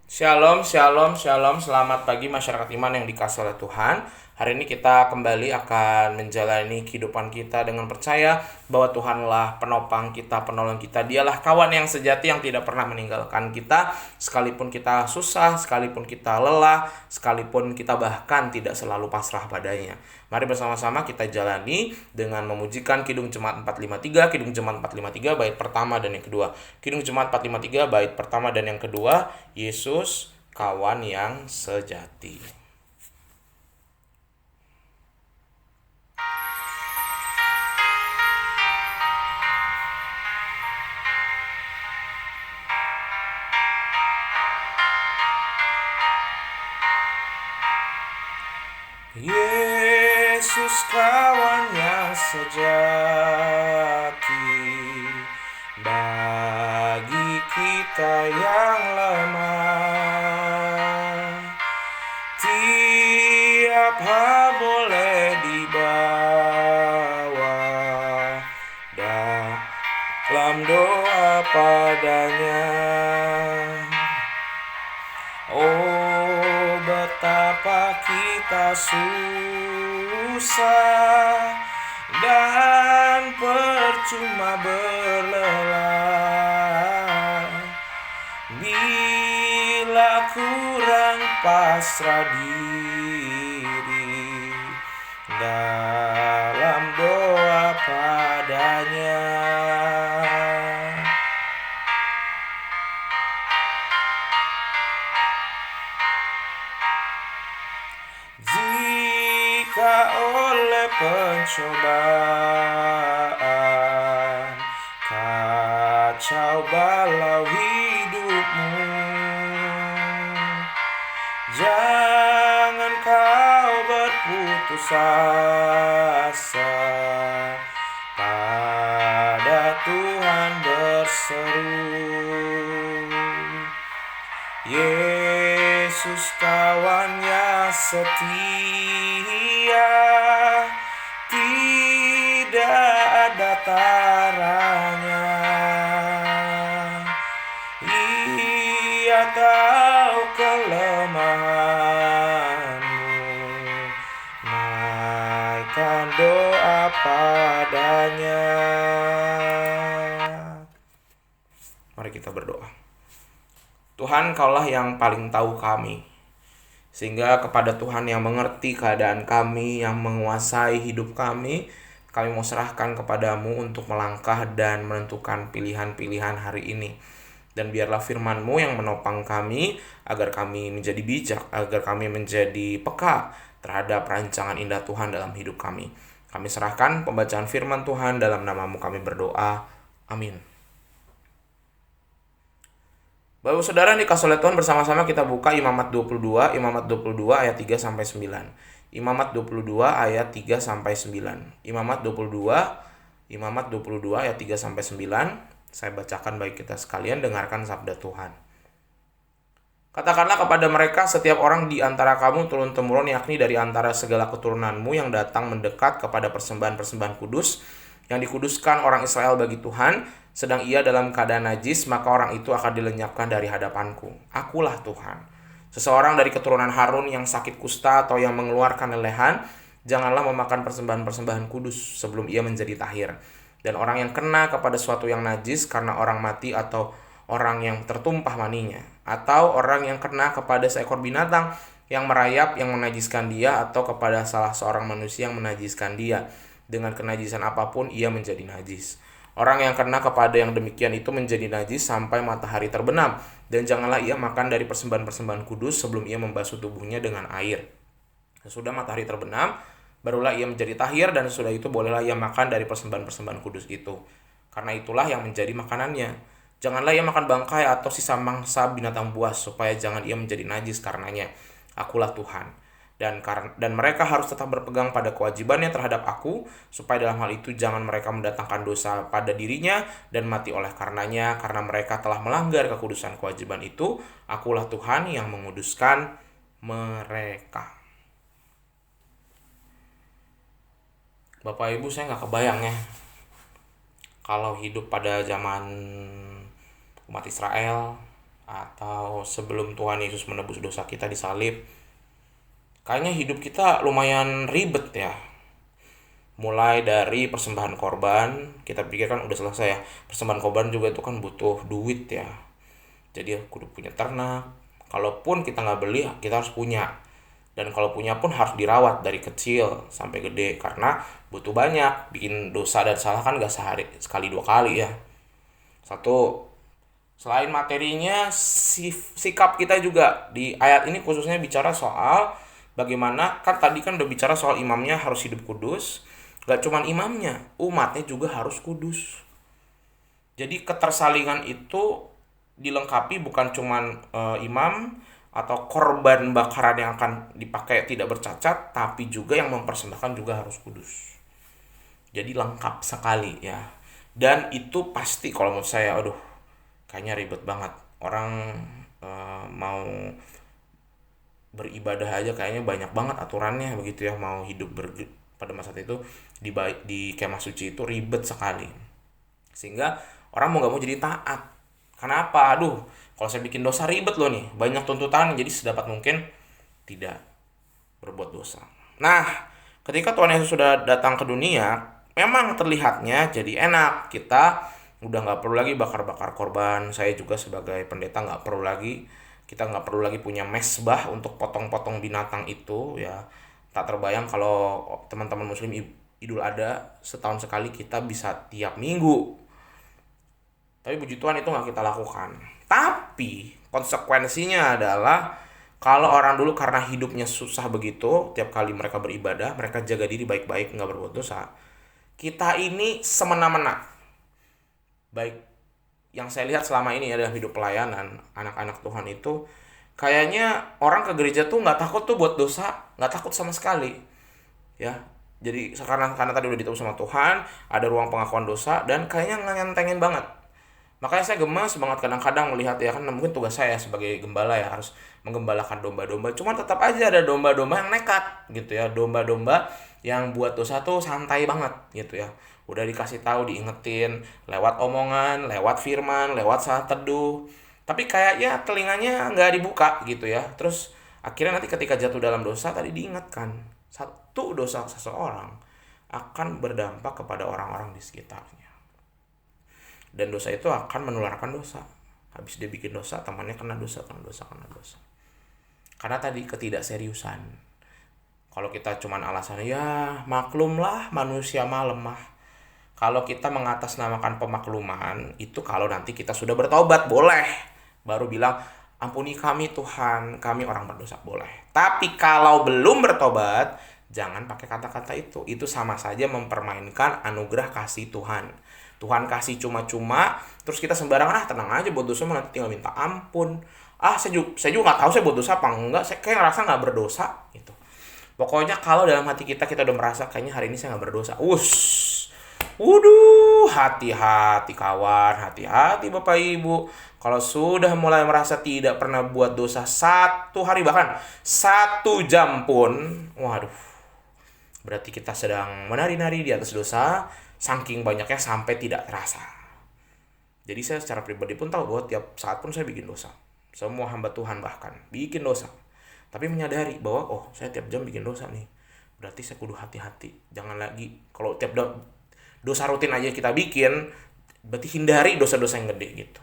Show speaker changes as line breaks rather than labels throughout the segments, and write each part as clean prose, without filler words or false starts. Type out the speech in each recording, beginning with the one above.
Shalom, shalom, shalom. Selamat pagi masyarakat iman yang dikasihi oleh Tuhan. Hari ini kita kembali akan menjalani kehidupan kita dengan percaya bahwa Tuhanlah penopang kita, penolong kita. Dialah kawan yang sejati yang tidak pernah meninggalkan kita. Sekalipun kita susah, sekalipun kita lelah, sekalipun kita bahkan tidak selalu pasrah padanya. Mari bersama-sama kita jalani dengan memujikan Kidung Jemaat 453, Kidung Jemaat 453 bait pertama dan yang kedua. Kidung Jemaat 453 bait pertama dan yang kedua, Yesus kawan yang sejati. Yesus kawan yang sejati bagi kita yang lemah. Tiap hal boleh dibawa dalam doa padanya. Oh, betapa kita susah dan percuma berlelah bila kurang pasrah diri dalam doa padanya. Jika oleh pencobaan kacau balau hidupmu, jangan kau berputus asa, pada Tuhan berseru. Yesus kawannya setia, tidak ada taranya. Ia tahu kelemahanmu, naikkan doa padanya. Mari kita berdoa. Tuhan, Kaulah yang paling tahu kami, sehingga kepada Tuhan yang mengerti keadaan kami, yang menguasai hidup kami mau serahkan kepadamu untuk melangkah dan menentukan pilihan-pilihan hari ini. Dan biarlah firman-Mu yang menopang kami, agar kami menjadi bijak, agar kami menjadi peka terhadap rancangan indah Tuhan dalam hidup kami. Kami serahkan pembacaan firman Tuhan, dalam nama-Mu kami berdoa. Amin. Bapak Saudara dikasih oleh Tuhan, bersama-sama kita buka Imamat 22, Imamat 22 ayat 3 sampai 9. Imamat 22 ayat 3 sampai 9. Imamat 22 ayat 3 sampai 9. Saya bacakan bagi kita sekalian, dengarkan sabda Tuhan. Katakanlah kepada mereka, setiap orang di antara kamu turun-temurun, yakni dari antara segala keturunanmu yang datang mendekat kepada persembahan-persembahan kudus yang dikuduskan orang Israel bagi Tuhan, sedang ia dalam keadaan najis, maka orang itu akan dilenyapkan dari hadapanku. Akulah Tuhan. Seseorang dari keturunan Harun yang sakit kusta atau yang mengeluarkan lelehan, janganlah memakan persembahan-persembahan kudus sebelum ia menjadi tahir. Dan orang yang kena kepada suatu yang najis karena orang mati atau orang yang tertumpah maninya, atau orang yang kena kepada seekor binatang yang merayap yang menajiskan dia, atau kepada salah seorang manusia yang menajiskan dia, dengan kenajisan apapun ia menjadi najis. Orang yang kena kepada yang demikian itu menjadi najis sampai matahari terbenam, dan janganlah ia makan dari persembahan-persembahan kudus sebelum ia membasuh tubuhnya dengan air. Sesudah matahari terbenam, barulah ia menjadi tahir, dan sesudah itu bolehlah ia makan dari persembahan-persembahan kudus itu. Karena itulah yang menjadi makanannya. Janganlah ia makan bangkai atau sisa mangsa binatang buas, supaya jangan ia menjadi najis karenanya. Akulah Tuhan. Dan mereka harus tetap berpegang pada kewajibannya terhadap aku, supaya dalam hal itu jangan mereka mendatangkan dosa pada dirinya dan mati oleh karenanya, karena mereka telah melanggar kekudusan kewajiban itu. Akulah Tuhan yang menguduskan mereka. Bapak Ibu, saya nggak kebayang ya kalau hidup pada zaman umat Israel, atau sebelum Tuhan Yesus menebus dosa kita di salib, kayaknya hidup kita lumayan ribet ya. Mulai dari persembahan korban, kita pikir kan udah selesai ya. Persembahan korban juga itu kan butuh duit ya. Jadi ya kudu punya ternak. Kalaupun kita nggak beli, kita harus punya. Dan kalau punya pun harus dirawat dari kecil sampai gede. Karena butuh banyak. Bikin dosa dan salah kan gak sehari, sekali dua kali ya. Satu, selain materinya, sikap kita juga. Di ayat ini khususnya bicara soal bagaimana, kan tadi kan udah bicara soal imamnya harus hidup kudus. Gak cuman imamnya, umatnya juga harus kudus. Jadi ketersalingan itu dilengkapi bukan cuman imam atau korban bakaran yang akan dipakai tidak bercacat, tapi juga yang mempersembahkan juga harus kudus. Jadi lengkap sekali ya. Dan itu pasti kalau menurut saya, aduh, kayaknya ribet banget. Orang mau beribadah aja kayaknya banyak banget aturannya begitu ya. Mau hidup pada masa itu di kemah suci itu ribet sekali. Sehingga orang mau gak mau jadi taat. Kenapa? Aduh, kalau saya bikin dosa ribet loh nih. Banyak tuntutan, jadi sedapat mungkin tidak berbuat dosa. Nah, ketika Tuhan Yesus sudah datang ke dunia, memang terlihatnya jadi enak. Kita udah gak perlu lagi bakar-bakar korban. Saya juga sebagai pendeta gak perlu lagi. Kita gak perlu lagi punya mesbah untuk potong-potong binatang itu ya. Tak terbayang kalau teman-teman muslim Idul Adha setahun sekali kita bisa tiap minggu. Tapi puji Tuhan itu nggak kita lakukan. Tapi konsekuensinya adalah kalau orang dulu karena hidupnya susah begitu, tiap kali mereka beribadah, mereka jaga diri baik-baik, nggak berbuat dosa. Kita ini semena-mena. Baik, yang saya lihat selama ini adalah hidup pelayanan, anak-anak Tuhan itu kayaknya orang ke gereja tuh nggak takut tuh buat dosa, nggak takut sama sekali. Ya, jadi karena tadi udah ditebus sama Tuhan, ada ruang pengakuan dosa dan kayaknya ngentengin banget. Makanya saya gemas banget kadang-kadang melihat ya, kan mungkin tugas saya sebagai gembala ya harus menggembalakan domba-domba. Cuman tetap aja ada domba-domba yang nekat gitu ya, domba-domba yang buat dosa tuh santai banget gitu ya. Udah dikasih tahu, diingetin lewat omongan, lewat firman, lewat saat teduh. Tapi kayaknya telinganya nggak dibuka gitu ya. Terus akhirnya nanti ketika jatuh dalam dosa tadi diingatkan, satu dosa seseorang akan berdampak kepada orang-orang di sekitarnya. Dan dosa itu akan menularkan dosa. Habis dia bikin dosa, temannya kena dosa. Karena tadi ketidakseriusan. Kalau kita cuman alasannya, ya maklumlah manusia mah lemah. Kalau kita mengatasnamakan pemakluman, itu kalau nanti kita sudah bertobat, boleh. Baru bilang, ampuni kami Tuhan, kami orang berdosa, boleh. Tapi kalau belum bertobat, jangan pakai kata-kata itu. Itu sama saja mempermainkan anugerah kasih Tuhan. Tuhan kasih cuma-cuma, terus kita sembarangan, tenang aja buat dosa mah nanti tinggal minta ampun. Saya juga nggak tahu saya buat dosa apa enggak, saya kayak ngerasa nggak berdosa gitu. Pokoknya kalau dalam hati kita udah merasa kayaknya hari ini saya nggak berdosa, hati-hati kawan, hati-hati Bapak Ibu. Kalau sudah mulai merasa tidak pernah buat dosa satu hari bahkan 1 jam pun, waduh, berarti kita sedang menari-nari di atas dosa. Saking banyaknya sampai tidak terasa. Jadi saya secara pribadi pun tahu bahwa tiap saat pun saya bikin dosa. Semua hamba Tuhan bahkan bikin dosa. Tapi menyadari bahwa saya tiap jam bikin dosa nih. Berarti saya kudu hati-hati. Jangan lagi kalau tiap dosa rutin aja kita bikin, berarti hindari dosa-dosa yang gede gitu.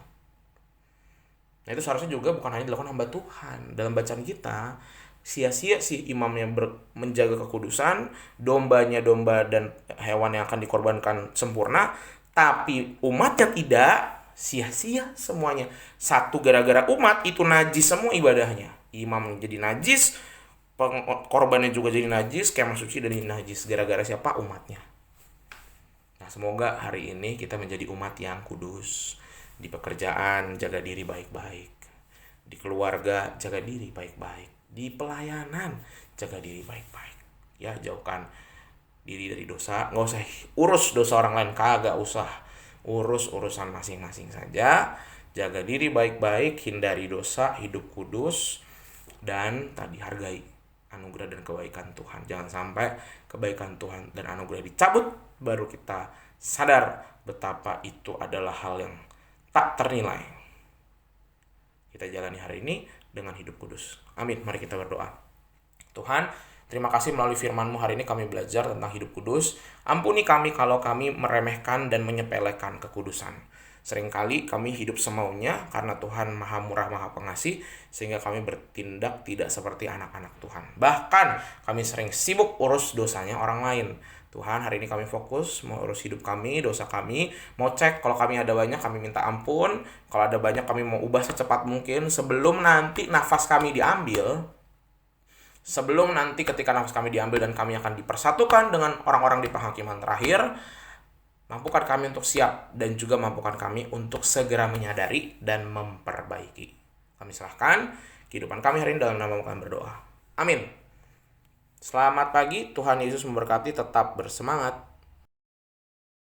Nah itu seharusnya juga bukan hanya dilakukan hamba Tuhan. Dalam bacaan kita, sia-sia sih imamnya menjaga kekudusan, dombanya domba dan hewan yang akan dikorbankan sempurna, tapi umatnya tidak, sia-sia semuanya. Satu, gara-gara umat itu najis semua ibadahnya. Imam jadi najis, korbannya juga jadi najis, kemah suci dan jadi najis. Gara-gara siapa? Umatnya. Nah semoga hari ini kita menjadi umat yang kudus. Di pekerjaan jaga diri baik-baik, di keluarga jaga diri baik-baik, di pelayanan jaga diri baik-baik ya. Jauhkan diri dari dosa. Nggak usah urus dosa orang lain, kagak usah. Urus urusan masing-masing saja. Jaga diri baik-baik, hindari dosa, hidup kudus, dan tadi hargai anugerah dan kebaikan Tuhan. Jangan sampai kebaikan Tuhan dan anugerah dicabut baru kita sadar betapa itu adalah hal yang tak ternilai. kita jalani hari ini dengan hidup kudus. Amin. Mari kita berdoa. Tuhan, terima kasih melalui firman-Mu hari ini kami belajar tentang hidup kudus. Ampuni kami kalau kami meremehkan dan menyepelekan kekudusan. Seringkali kami hidup semaunya karena Tuhan Maha Murah, Maha Pengasih, sehingga kami bertindak tidak seperti anak-anak Tuhan. Bahkan kami sering sibuk urus dosanya orang lain. Tuhan, hari ini kami fokus mau urus hidup kami, dosa kami, mau cek kalau kami ada banyak kami minta ampun, kalau ada banyak kami mau ubah secepat mungkin sebelum nanti nafas kami diambil. Sebelum nanti ketika nafas kami diambil dan kami akan dipersatukan dengan orang-orang di penghakiman terakhir, mampukan kami untuk siap dan juga mampukan kami untuk segera menyadari dan memperbaiki. Kami serahkan kehidupan kami hari ini dalam nama kami berdoa. Amin. Selamat pagi, Tuhan Yesus memberkati, tetap bersemangat.